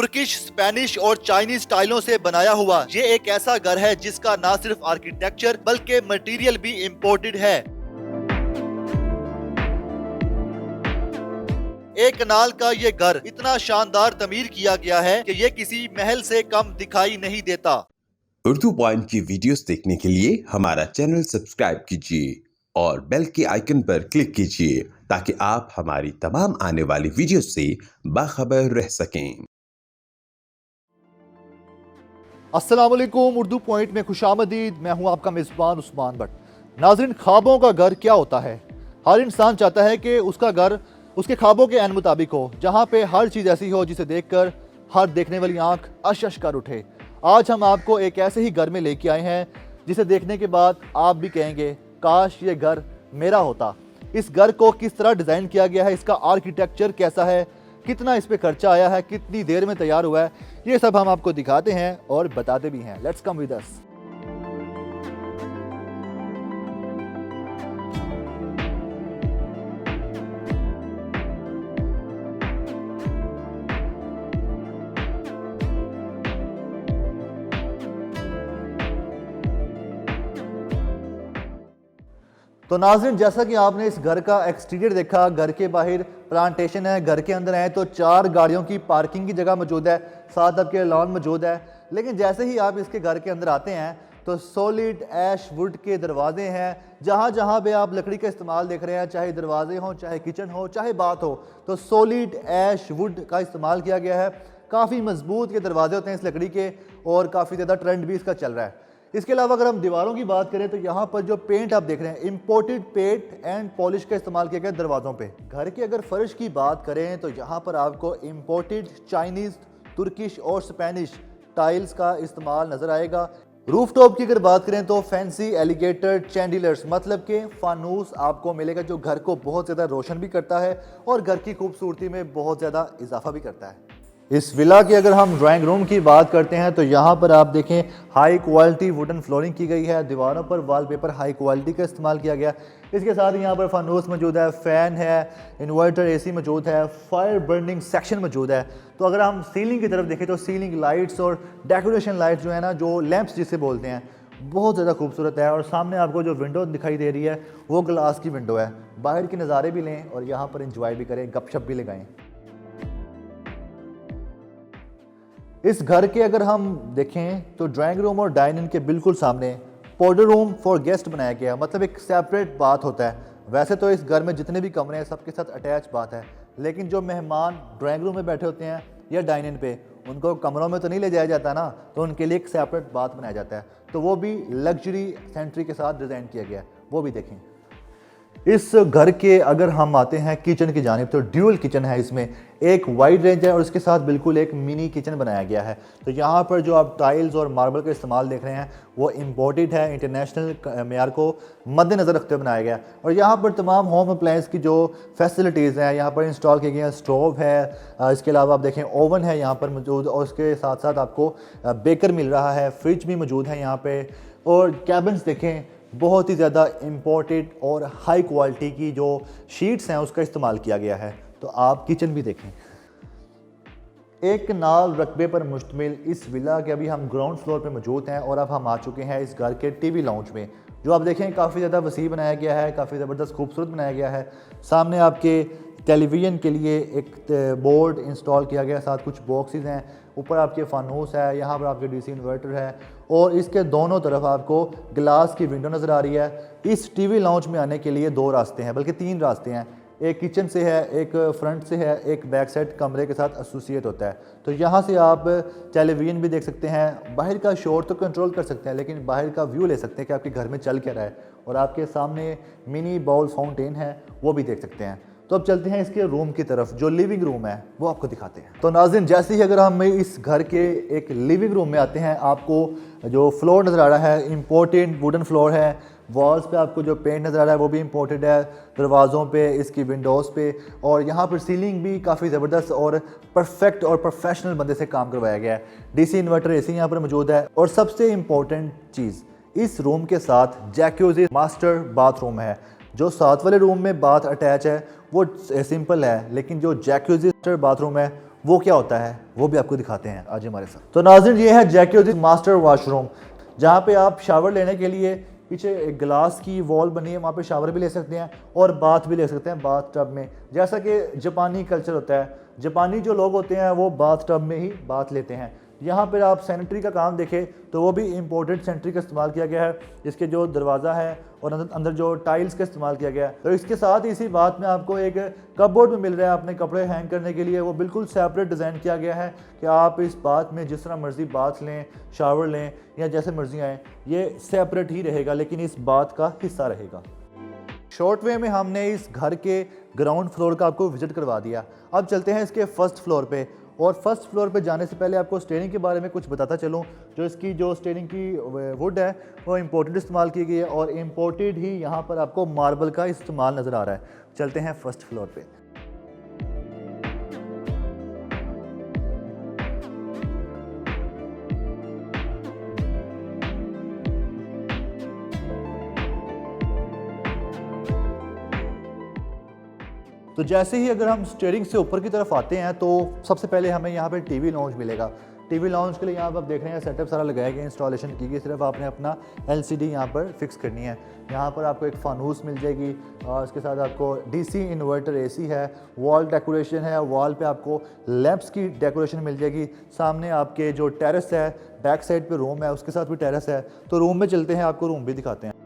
Turkish, Spanish और Chinese स्टाइलों से बनाया हुआ ये एक ऐसा घर है जिसका न सिर्फ आर्किटेक्चर बल्कि मटेरियल भी इम्पोर्टेड है। एक कनाल का ये घर इतना शानदार तमीर किया गया है कि ये किसी महल से कम दिखाई नहीं देता। उर्दू पॉइंट की वीडियोस देखने के लिए हमारा चैनल सब्सक्राइब कीजिए और बेल के आइकन पर क्लिक कीजिए ताकि आप हमारी तमाम आने वाली वीडियोस से बाखबर रह सकें। अस्सलाम वालेकुम, उर्दू पॉइंट में खुशामदीद। मैं हूं आपका मेज़बान उस्मान भट्ट। नाज़रीन, ख्वाबों का घर क्या होता है? हर इंसान चाहता है कि उसका घर उसके ख्वाबों के ऐन मुताबिक हो, जहां पे हर चीज़ ऐसी हो जिसे देखकर हर देखने वाली आंख अश अश कर उठे। आज हम आपको एक ऐसे ही घर में लेके आए हैं जिसे देखने के बाद आप भी कहेंगे काश ये घर मेरा होता। इस घर को किस तरह डिज़ाइन किया गया है, इसका आर्किटेक्चर कैसा है, कितना इस पे खर्चा आया है, कितनी देर में तैयार हुआ है, ये सब हम आपको दिखाते हैं और बताते भी हैं। Let's come with us. तो नाज़रीन, जैसा कि आपने इस घर का एक्सटीरियर देखा, घर के बाहर प्लांटेशन है, घर के अंदर आए तो 4 गाड़ियों की पार्किंग की जगह मौजूद है, साथ आपके लॉन मौजूद है। लेकिन जैसे ही आप इसके घर के अंदर आते हैं तो सॉलिड ऐश वुड के दरवाजे हैं। जहाँ जहाँ पे आप लकड़ी का इस्तेमाल देख रहे हैं, चाहे दरवाजे हों, चाहे किचन हो, चाहे बात हो, तो सॉलिड ऐश वुड का इस्तेमाल किया गया है। काफ़ी मजबूत ये दरवाजे होते हैं इस लकड़ी के और काफ़ी ज़्यादा ट्रेंड भी इसका चल रहा है। इसके अलावा अगर हम दीवारों की बात करें तो यहाँ पर जो पेंट आप देख रहे हैं, इंपोर्टेड पेंट एंड पॉलिश का इस्तेमाल किया गया दरवाज़ों पे। घर की अगर फर्श की बात करें तो यहाँ पर आपको इंपोर्टेड चाइनीज़, तुर्किश और स्पेनिश टाइल्स का इस्तेमाल नज़र आएगा। रूफ टॉप की अगर बात करें तो फैंसी एलिगेटर चैंडिलर्स, मतलब के फानूस आपको मिलेगा जो घर को बहुत ज़्यादा रोशन भी करता है और घर की खूबसूरती में बहुत ज़्यादा इजाफा भी करता है। इस विला की अगर हम ड्राइंग रूम की बात करते हैं तो यहाँ पर आप देखें हाई क्वालिटी वुडन फ्लोरिंग की गई है, दीवारों पर वॉलपेपर हाई क्वालिटी का इस्तेमाल किया गया। इसके साथ यहाँ पर फानूस मौजूद है, फ़ैन है, इन्वर्टर एसी मौजूद है, फायर बर्निंग सेक्शन मौजूद है। तो अगर हम सीलिंग की तरफ देखें तो सीलिंग लाइट्स और डेकोरेशन लाइट्स जो है ना, जो लैंप्स जिसे बोलते हैं, बहुत ज़्यादा खूबसूरत है। और सामने आपको जो विंडो दिखाई दे रही है वो ग्लास की विंडो है। बाहर के नज़ारे भी लें और यहाँ पर इंजॉय भी करें, गपशप भी लगाएँ। इस घर के अगर हम देखें तो ड्राइंग रूम और डाइनिंग के बिल्कुल सामने पाउडर रूम फॉर गेस्ट बनाया गया है, मतलब एक सेपरेट बाथ होता है। वैसे तो इस घर में जितने भी कमरे हैं सबके साथ अटैच बाथ है, लेकिन जो मेहमान ड्राइंग रूम में बैठे होते हैं या डाइनिंग पे, उनको कमरों में तो नहीं ले जाया जाता ना, तो उनके लिए एक सेपरेट बाथ बनाया जाता है। तो वो भी लग्जरी सेंट्री के साथ डिज़ाइन किया गया है, वो भी देखें। इस घर के अगर हम आते हैं किचन की जानिब तो ड्यूल किचन है, इसमें एक वाइड रेंज है और इसके साथ बिल्कुल एक मिनी किचन बनाया गया है। तो यहाँ पर जो आप टाइल्स और मार्बल का इस्तेमाल देख रहे हैं वो इम्पोर्टेड है, इंटरनेशनल मेयार को मद्देनज़र रखते हुए बनाया गया। और यहाँ पर तमाम होम अप्लायंस की जो फैसिलिटीज़ हैं यहाँ पर इंस्टॉल की गई हैं। स्टोव है, इसके अलावा आप देखें ओवन है यहाँ पर मौजूद, और उसके साथ साथ आपको बेकर मिल रहा है, फ्रिज भी मौजूद है यहाँ पर। और कैबिन्स देखें, बहुत ही ज़्यादा इम्पोर्टेड और हाई क्वालिटी की जो शीट्स हैं उसका इस्तेमाल किया गया है। तो आप किचन भी देखें। एक नाल रकबे पर मुश्तमिल इस विला के अभी हम ग्राउंड फ्लोर पे मौजूद हैं और अब हम आ चुके हैं इस घर के टीवी लाउंज में, जो आप देखें काफ़ी ज़्यादा वसी बनाया गया है, काफ़ी ज़बरदस्त खूबसूरत बनाया गया है। सामने आपके टेलीविज़न के लिए एक बोर्ड इंस्टॉल किया गया, साथ कुछ बॉक्सेस हैं, ऊपर आपके फानूस है, यहाँ पर आपके डीसी इन्वर्टर है और इसके दोनों तरफ आपको ग्लास की विंडो नज़र आ रही है। इस टीवी लाउंज में आने के लिए 2 रास्ते हैं, बल्कि 3 रास्ते हैं। एक किचन से है, एक फ्रंट से है, एक बैक साइड कमरे के साथ एसोसिएट होता है। तो यहाँ से आप टेलीविज़न भी देख सकते हैं, बाहर का शोर तो कंट्रोल कर सकते हैं, लेकिन बाहर का व्यू ले सकते हैं कि आपके घर में चल क्या रहा है। और आपके सामने मिनी बाउल फाउंटेन है, वो भी देख सकते हैं। तो अब चलते हैं इसके रूम की तरफ, जो लिविंग रूम है वो आपको दिखाते हैं। तो नाज़रीन, जैसे ही अगर हम इस घर के एक लिविंग रूम में आते हैं, आपको जो फ्लोर नज़र आ रहा है इम्पोर्टेड वुडन फ्लोर है। वॉल्स पे आपको जो पेंट नज़र आ रहा है वो भी इम्पोर्टेड है, दरवाज़ों पे, इसकी विंडोज़ पे, और यहाँ पर सीलिंग भी काफ़ी ज़बरदस्त और परफेक्ट और प्रोफेशनल बंदे से काम करवाया गया है। डीसी इन्वर्टर एसी यहाँ पर मौजूद है। और सबसे इम्पोर्टेंट चीज़, इस रूम के साथ जैक्यूजी मास्टर बाथरूम है। जो साथ वाले रूम में बाथ अटैच है वो सिंपल है, लेकिन जो जैक्यूजी मास्टर बाथरूम है वो क्या होता है वो भी आपको दिखाते हैं आज हमारे साथ। तो नाज़रीन, ये है जैक्यूजी मास्टर वॉशरूम, जहाँ पे आप शावर लेने के लिए पीछे एक ग्लास की वॉल बनी है, वहाँ पे शावर भी ले सकते हैं और बाथ भी ले सकते हैं बाथ टब में। जैसा कि जापानी कल्चर होता है, जापानी जो लोग होते हैं वो बाथ टब में ही बाथ लेते हैं। यहाँ पर आप सैनिटरी का काम देखें तो वो भी इम्पोर्टेड सैनिटरी का इस्तेमाल किया गया है। इसके जो दरवाज़ा है और अंदर जो टाइल्स का इस्तेमाल किया गया है। तो इसके साथ इसी बात में आपको एक कपबोर्ड में मिल रहा है अपने कपड़े हैंग करने के लिए। वो बिल्कुल सेपरेट डिज़ाइन किया गया है कि आप इस बात में जिस तरह मर्ज़ी बाथ लें, शावर लें या जैसे मर्ज़ी आएँ, ये सेपरेट ही रहेगा लेकिन इस बात का हिस्सा रहेगा। शॉर्ट वे में हमने इस घर के ग्राउंड फ्लोर का आपको विजिट करवा दिया। अब चलते हैं इसके फर्स्ट फ्लोर पे। और फर्स्ट फ्लोर पे जाने से पहले आपको स्टेयरिंग के बारे में कुछ बताता चलूँ। जो इसकी जो स्टेयरिंग की वुड है वो इम्पोर्टेड इस्तेमाल की गई है और इम्पोर्टेड ही यहाँ पर आपको मार्बल का इस्तेमाल नज़र आ रहा है। चलते हैं फर्स्ट फ्लोर पे। तो जैसे ही अगर हम स्टीयरिंग से ऊपर की तरफ आते हैं तो सबसे पहले हमें यहाँ पे टीवी लाउंज मिलेगा। टीवी लाउंज के लिए यहाँ पर आप देख रहे हैं सेटअप सारा लगाया गया, इंस्टॉलेशन की गई, सिर्फ आपने अपना एलसीडी यहाँ पर फिक्स करनी है। यहाँ पर आपको एक फानूस मिल जाएगी और इसके साथ आपको डीसी इन्वर्टर एसी है, वॉल डेकोरेशन है, वॉल पे आपको लैंप्स की डेकोरेशन मिल जाएगी। सामने आपके जो टेरेस है, बैक साइड पे रूम है, उसके साथ भी टेरेस है। तो रूम में चलते हैं, आपको रूम भी दिखाते हैं।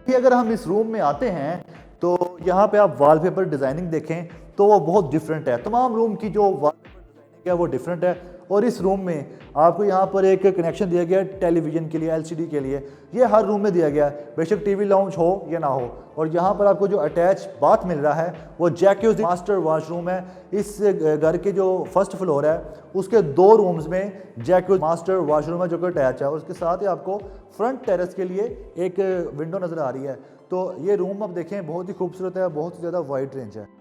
अगर हम इस रूम में आते हैं तो यहाँ पे आप वॉलपेपर डिज़ाइनिंग देखें तो वो बहुत डिफरेंट है। तमाम रूम की जो वॉलपेपर डिज़ाइनिंग है वो डिफरेंट है। और इस रूम में आपको यहाँ पर एक कनेक्शन दिया गया है टेलीविज़न के लिए, एलसीडी के लिए। ये हर रूम में दिया गया है, बेशक टीवी लाउंज हो या ना हो। और यहाँ पर आपको जो अटैच बाथ मिल रहा है वो जैक्यूजी मास्टर वॉशरूम है। इस घर के जो फर्स्ट फ्लोर है उसके 2 रूम्स में जैक्यूजी मास्टर वॉशरूम है जो कि अटैच है। उसके साथ ही आपको फ्रंट टेरेस के लिए एक विंडो नज़र आ रही है। तो ये रूम आप देखें बहुत ही खूबसूरत है, बहुत ही ज़्यादा वाइड रेंज है।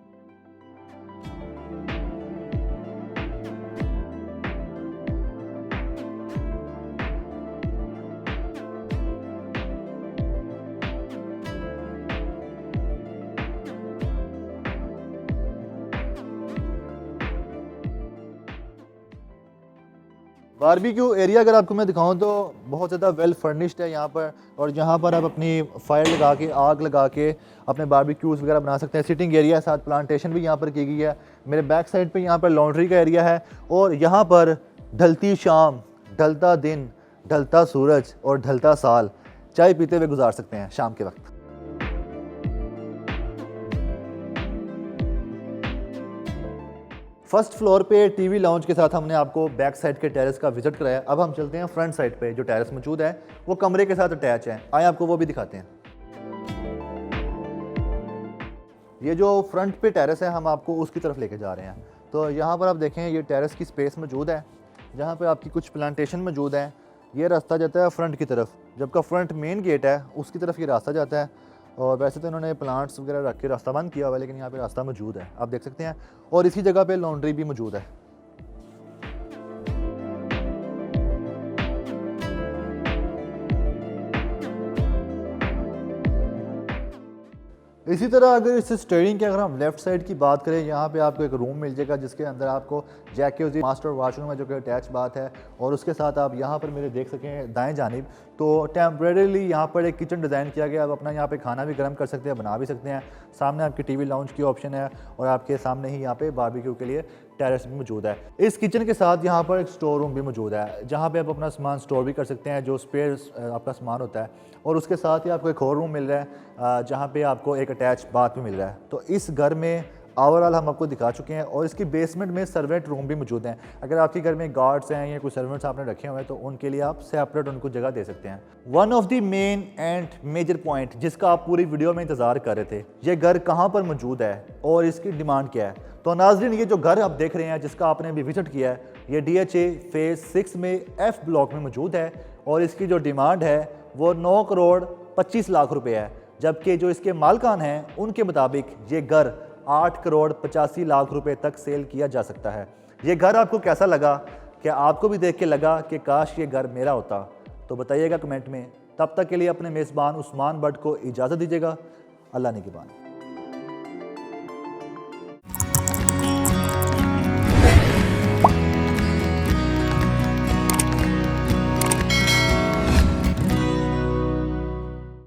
बारबेक्यू एरिया अगर आपको मैं दिखाऊं तो बहुत ज़्यादा वेल फर्निश्ड है यहाँ पर। और यहाँ पर आप अपनी फायर लगा के, आग लगा के अपने बारबेक्यूज़ वगैरह बना सकते हैं। सिटिंग एरिया साथ प्लांटेशन भी यहाँ पर की गई है। मेरे बैक साइड पे यहाँ पर लॉन्ड्री का एरिया है। और यहाँ पर ढलती शाम, ढलता दिन, ढलता सूरज और ढलता साल चाय पीते हुए गुजार सकते हैं शाम के वक्त। फर्स्ट फ्लोर पे टीवी लाउंज के साथ हमने आपको बैक साइड के टेरेस का विजिट कराया। अब हम चलते हैं फ्रंट साइड पे। जो टेरेस मौजूद है वो कमरे के साथ अटैच है। आए आपको वो भी दिखाते हैं। ये जो फ्रंट पे टेरेस है हम आपको उसकी तरफ लेके जा रहे हैं। तो यहाँ पर आप देखें ये टेरेस की स्पेस मौजूद है जहाँ पे आपकी कुछ प्लांटेशन मौजूद है। ये रास्ता जाता है फ्रंट की तरफ, जबकि फ्रंट मेन गेट है उसकी तरफ ये रास्ता जाता है। और वैसे तो इन्होंने प्लांट्स वगैरह रख के रास्ता बंद किया हुआ है, लेकिन यहाँ पे रास्ता मौजूद है, आप देख सकते हैं। और इसी जगह पे लॉन्ड्री भी मौजूद है। इसी तरह अगर इस स्टीयरिंग की अगर हम लेफ्ट साइड की बात करें, यहाँ पे आपको एक रूम मिल जाएगा जिसके अंदर आपको जैक्यूजी मास्टर वॉशरूम है जो कि अटैच बात है। और उसके साथ आप यहाँ पर मेरे देख सकें दाएं जानिब तो टेम्परेरीली यहाँ पर एक किचन डिज़ाइन किया गया। आप अपना यहाँ पे खाना भी गर्म कर सकते हैं, बना भी सकते हैं। सामने आपकी टीवी लाउंज की ऑप्शन है और आपके सामने ही यहाँ पे बारबेक्यू के लिए टेरेस भी मौजूद है। इस किचन के साथ यहाँ पर एक स्टोर रूम भी मौजूद है जहाँ पे आप अपना सामान स्टोर भी कर सकते हैं, जो स्पेयर आपका सामान होता है। और उसके साथ ही आपको एक और रूम मिल रहा है जहाँ पे आपको एक अटैच बाथ भी मिल रहा है। तो इस घर में ओवरऑल हम आपको दिखा चुके हैं। और इसकी बेसमेंट में सर्वेंट रूम भी मौजूद हैं। अगर आपके घर में गार्ड्स हैं या कोई सर्वेंट्स आपने रखे हुए हैं तो उनके लिए आप सेपरेट उनको जगह दे सकते हैं। One of the main and major point जिसका आप पूरी वीडियो में इंतजार कर रहे थे, ये घर कहाँ पर मौजूद है और इसकी डिमांड क्या है। तो नाज़रीन, ये जो घर आप देख रहे हैं जिसका आपने अभी विजिट किया है, ये DHA फेज़ 6 में F ब्लॉक में मौजूद है। और इसकी जो डिमांड है वो 9 करोड़ 25 लाख रुपए है। जबकि जो इसके मालकान हैं उनके मुताबिक ये घर 8 करोड़ 85 लाख रुपए तक सेल किया जा सकता है। ये घर आपको कैसा लगा? क्या आपको भी देख के लगा कि काश ये घर मेरा होता? तो बताइएगा कमेंट में। तब तक के लिए अपने मेज़बान उस्मान भट्ट को इजाज़त दीजिएगा। अल्लाह निगहबान।